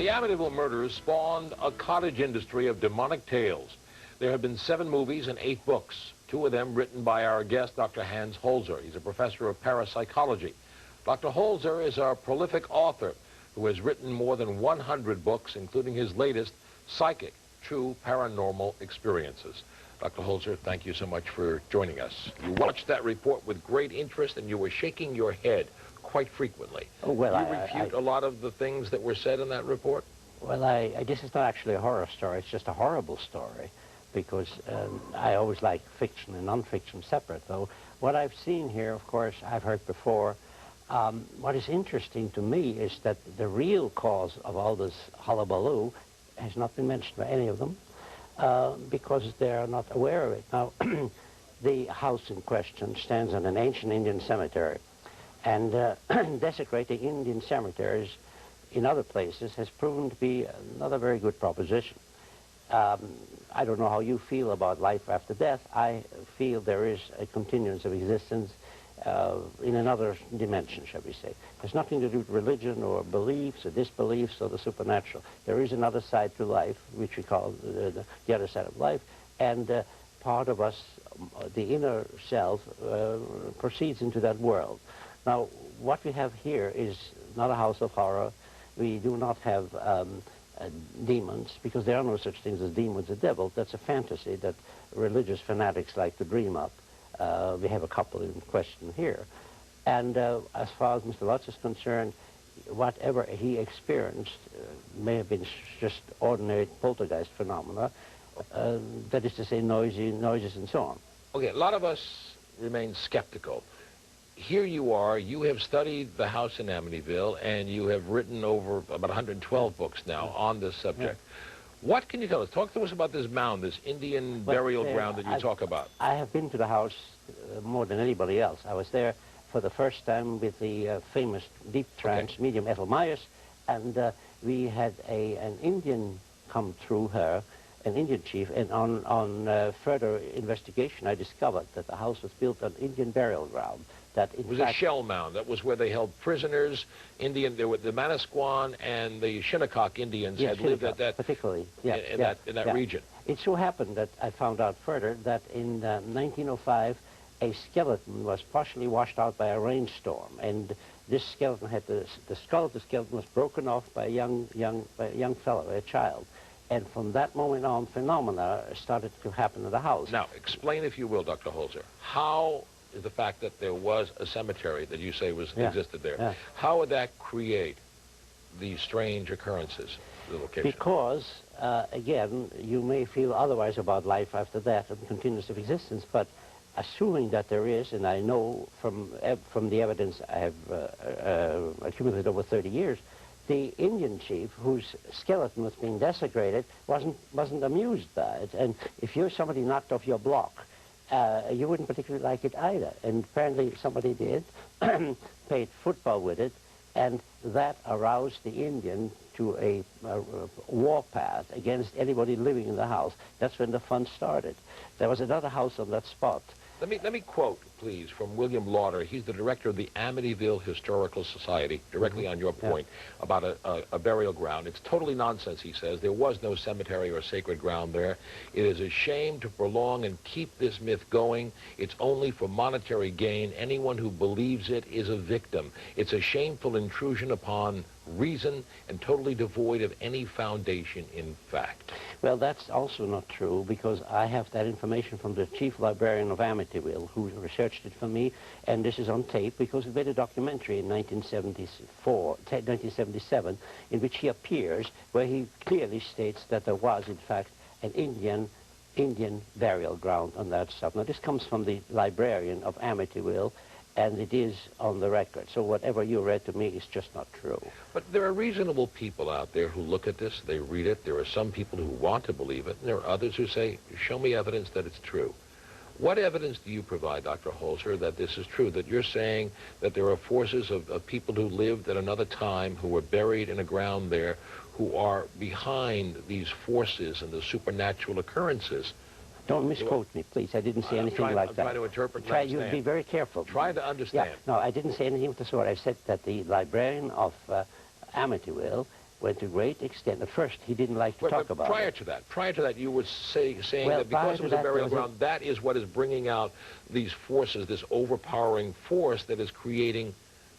The Amityville murders spawned a cottage industry of demonic tales. There have been 7 movies and 8 books, 2 of them written by our guest, Dr. Hans Holzer. He's a professor of parapsychology. Dr. Holzer is a prolific author who has written more than 100 books, including his latest, Psychic, True Paranormal Experiences. Dr. Holzer, thank you so much for joining us. You watched that report with great interest, and you were shaking your head quite frequently. Oh, well, you refute a lot of the things that were said in that report? Well, this is not actually a horror story. It's just a horrible story, because I always like fiction and non-fiction separate, though. What I've seen here, of course, I've heard before. What is interesting to me is that the real cause of all this hullabaloo has not been mentioned by any of them, because they are not aware of it. Now, the house in question stands on an ancient Indian cemetery, and desecrating Indian cemeteries in other places has proven to be not a very good proposition. I don't know how you feel about life after death. I feel there is a continuance of existence in another dimension, shall we say. It has nothing to do with religion or beliefs or disbeliefs or the supernatural. There is another side to life, which we call the other side of life, and part of us, the inner self, proceeds into that world. Now, what we have here is not a house of horror. We do not have demons, because there are no such things as demons or devils. That's a fantasy that religious fanatics like to dream up. We have a couple in question here. And as far as Mr. Lutz is concerned, whatever he experienced may have been just ordinary poltergeist phenomena, that is to say noises and so on. Okay, a lot of us remain skeptical. Here you are, you have studied the house in Amityville, and you have written over about 112 books now on this subject. Yeah. What can you tell us? Talk to us about this mound, this Indian burial ground that you talk about. I have been to the house more than anybody else. I was there for the first time with the famous deep trance medium Ethel Myers, and we had an Indian come through her, an Indian chief, and on further investigation I discovered that the house was built on Indian burial ground. That it was a shell mound. That was where they held prisoners. There were the Manasquan and the Shinnecock Indians had lived at that, particularly, in that region. It so happened that I found out further that in 1905, a skeleton was partially washed out by a rainstorm, and this skeleton had the skull of the skeleton was broken off by a young fellow, a child. And from that moment on, phenomena started to happen in the house. Now, explain, if you will, Dr. Holzer, how is the fact that there was a cemetery that you say existed there. Yeah. How would that create these strange occurrences, the location? Because, again, you may feel otherwise about life after death and continuance of existence, but assuming that there is, and I know from the evidence I have accumulated over 30 years, the Indian chief, whose skeleton was being desecrated, wasn't amused by it. And if you're somebody knocked off your block, you wouldn't particularly like it either. And apparently somebody did, played football with it, and that aroused the Indian to a warpath against anybody living in the house. That's when the fun started. There was another house on that spot. Let me quote, please, from William Lauder. He's the director of the Amityville Historical Society, directly on your point about a burial ground. It's totally nonsense, he says. There was no cemetery or sacred ground there. It is a shame to prolong and keep this myth going. It's only for monetary gain. Anyone who believes it is a victim. It's a shameful intrusion upon reason and totally devoid of any foundation in fact. Well, that's also not true, because I have that information from the chief librarian of Amityville, who researched it for me, and this is on tape because we made a documentary in 1977 in which he appears, where he clearly states that there was, in fact, an Indian burial ground on that stuff. Now, this comes from the librarian of Amityville, and it is on the record. So whatever you read to me is just not true. But there are reasonable people out there who look at this, they read it. There are some people who want to believe it, and there are others who say, show me evidence that it's true. What evidence do you provide, Dr. Holzer, that this is true, that you're saying that there are forces of people who lived at another time, who were buried in a ground there, who are behind these forces and the supernatural occurrences? Don't misquote me, please. I didn't say anything like that. I'm trying to interpret and understand. You be very careful. Try to understand. Yeah. No, I didn't say anything of the sort. I said that the librarian of Amityville went to great extent. At first, he didn't like to talk about prior it. Prior to that, you were saying Well, that because it was a burial ground, a... that is what is bringing out these forces, this overpowering force that is creating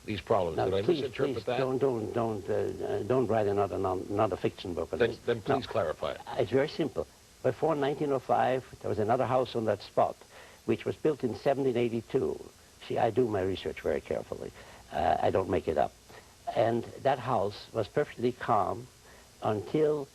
these problems. Now, Did I please, misinterpret that? Don't write another fiction book on this. Then please clarify. It's very simple. Before 1905, there was another house on that spot, which was built in 1782. See, I do my research very carefully. I don't make it up. And that house was perfectly calm until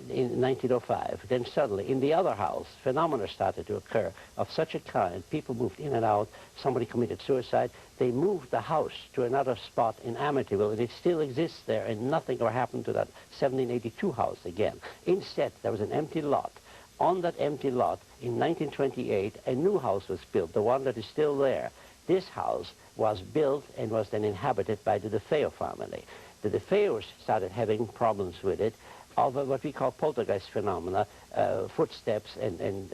in 1905. Then suddenly, in the other house, phenomena started to occur of such a kind. People moved in and out. Somebody committed suicide. They moved the house to another spot in Amityville, and it still exists there, and nothing ever happened to that 1782 house again. Instead, there was an empty lot. On that empty lot, in 1928, a new house was built, the one that is still there. This house was built and was then inhabited by the DeFeo family. The DeFeos started having problems with it, of what we call poltergeist phenomena, footsteps and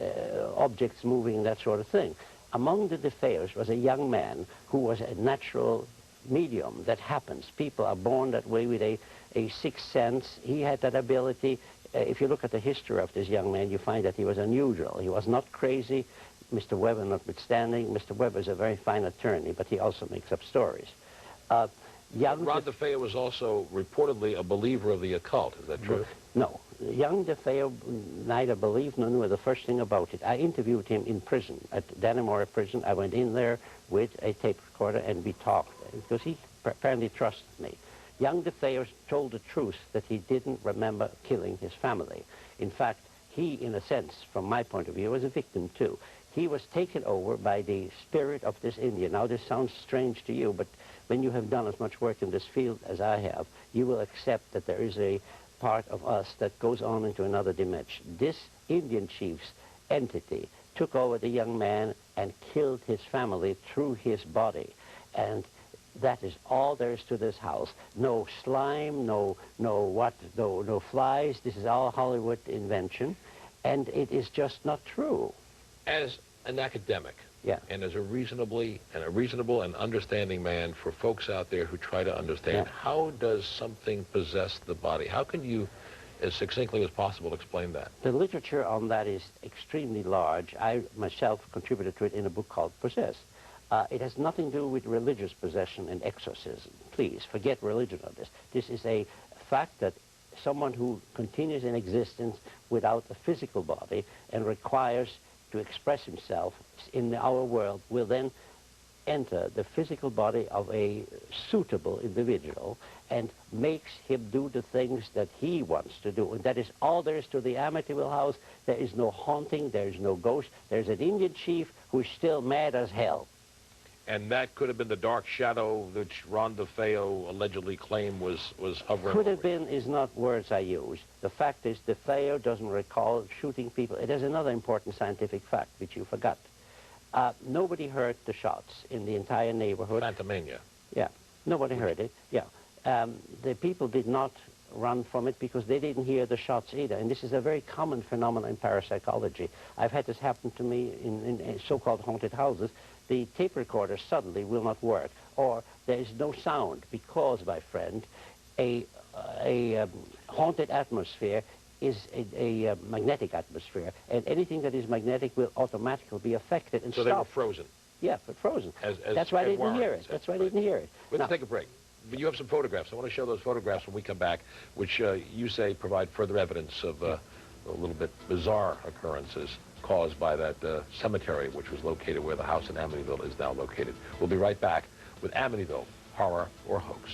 objects moving, that sort of thing. Among the DeFeos was a young man who was a natural medium. That happens. People are born that way with a sixth sense. He had that ability. If you look at the history of this young man, you find that he was unusual. He was not crazy, Mr. Weber notwithstanding. Mr. Weber is a very fine attorney, but he also makes up stories. Ron DeFeo was also reportedly a believer of the occult. Is that true? No. Young DeFeo neither believed nor knew the first thing about it. I interviewed him in prison, at Dannemora prison. I went in there with a tape recorder and we talked, because he apparently trusted me. Young DeFeo told the truth that he didn't remember killing his family. In fact, he, in a sense, from my point of view, was a victim too. He was taken over by the spirit of this Indian. Now, this sounds strange to you, but when you have done as much work in this field as I have, you will accept that there is a part of us that goes on into another dimension. This Indian chief's entity took over the young man and killed his family through his body. And that is all there is to this house. No slime, no flies. This is all Hollywood invention, and it is just not true. As an academic, yeah, and as a reasonable and understanding man, for folks out there who try to understand, how does something possess the body? How can you, as succinctly as possible, explain that? The literature on that is extremely large. I myself contributed to it in a book called Possess. It has nothing to do with religious possession and exorcism. Please, forget religion on this. This is a fact that someone who continues in existence without a physical body and requires to express himself in our world will then enter the physical body of a suitable individual and makes him do the things that he wants to do. And that is all there is to the Amityville house. There is no haunting, there is no ghost. There's an Indian chief who's still mad as hell. And that could have been the dark shadow which Ron DeFeo allegedly claimed was hovering Could have over. been is not words I use. The fact is DeFeo doesn't recall shooting people. It is another important scientific fact which you forgot. Nobody heard the shots in the entire neighborhood. Phantomania. Yeah, nobody heard it. Yeah, the people did not run from it because they didn't hear the shots either. And this is a very common phenomenon in parapsychology. I've had this happen to me in so-called haunted houses. The tape recorder suddenly will not work, or there is no sound because, my friend, a haunted atmosphere is a magnetic atmosphere, and anything that is magnetic will automatically be affected and so stop. They were frozen. Yeah, but frozen. That's why I didn't hear it. That's why I didn't hear it. We're going to take a break. But you have some photographs. I want to show those photographs when we come back, which you say provide further evidence of a little bit bizarre occurrences caused by that cemetery, which was located where the house in Amityville is now located. We'll be right back with Amityville, Horror or Hoax.